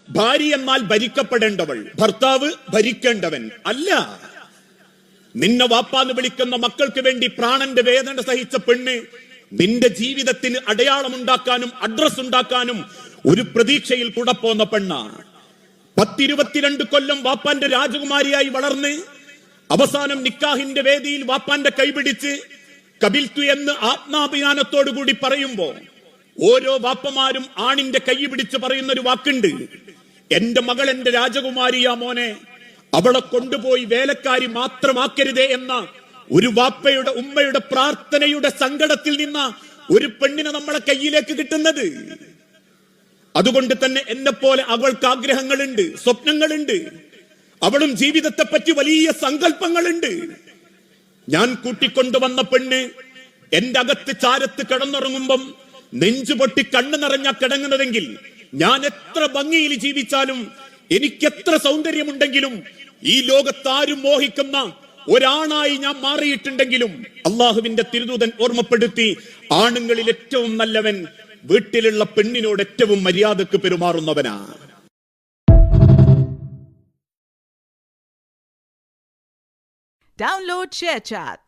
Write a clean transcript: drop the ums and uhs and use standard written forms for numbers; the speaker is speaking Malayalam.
ഭാര്യ എന്നാൽ ഭരിക്കപ്പെടേണ്ടവൾ, ഭർത്താവ് ഭരിക്കേണ്ടവൻ അല്ല. നിന്നെ വാപ്പാന്ന് വിളിക്കുന്ന മക്കൾക്ക് വേണ്ടി പ്രാണന്റെ വേദന സഹിച്ച പെണ്ണ് നിന്റെ ജീവിതത്തിന് അടയാളമുണ്ടാക്കാനും അഡ്രസ് ഉണ്ടാക്കാനും ഒരു പ്രതീക്ഷയിൽ കൂടെ പോന്ന പെണ്ണാണ്. 10-22 കൊല്ലം വാപ്പാന്റെ രാജകുമാരിയായി വളർന്ന് അവസാനം നിക്കാഹിന്റെ വേദിയിൽ വാപ്പാന്റെ കൈപിടിച്ച് കബിൽത്തു എന്ന് ആത്മാഭിമാനത്തോടുകൂടി പറയുമ്പോ ഓരോ വാപ്പമാരും ആണിന്റെ കൈ പിടിച്ച് പറയുന്ന ഒരു വാക്കുണ്ട്, എന്റെ മകൾ എന്റെ രാജകുമാരിയാ മോനെ, അവളെ കൊണ്ടുപോയി വേലക്കാരി മാത്രമാക്കരുതേ എന്ന ഒരു വാപ്പയുടെ ഉമ്മയുടെ പ്രാർത്ഥനയുടെ സങ്കടത്തിൽ നിന്ന ഒരു പെണ്ണിനെ നമ്മളെ കയ്യിലേക്ക് കിട്ടുന്നത്. അതുകൊണ്ട് തന്നെ എന്നെ പോലെ അവൾക്ക് ആഗ്രഹങ്ങളുണ്ട്, സ്വപ്നങ്ങളുണ്ട്, അവളും ജീവിതത്തെ പറ്റി വലിയ സങ്കല്പങ്ങളുണ്ട്. ഞാൻ കൂട്ടിക്കൊണ്ടുവന്ന പെണ്ണ് എന്റെ അകത്ത് ചാരത്ത് കിടന്നുറങ്ങുമ്പം നെഞ്ചുപൊട്ടി കണ്ണു നിറഞ്ഞ കിടങ്ങുന്നതെങ്കിൽ ഞാൻ എത്ര ഭംഗിയിൽ ജീവിച്ചാലും എനിക്കെത്ര സൗന്ദര്യമുണ്ടെങ്കിലും ഈ ലോകത്താരും മോഹിക്കുന്ന ഒരാണായി ഞാൻ മാറിയിട്ടുണ്ടെങ്കിലും അള്ളാഹുവിന്റെ തിരുദൂതൻ ഓർമ്മപ്പെടുത്തി, ആണുങ്ങളിൽ ഏറ്റവും നല്ലവൻ വീട്ടിലുള്ള പെണ്ണിനോട് ഏറ്റവും മര്യാദക്ക് പെരുമാറുന്നവനാ. Download ShareChat.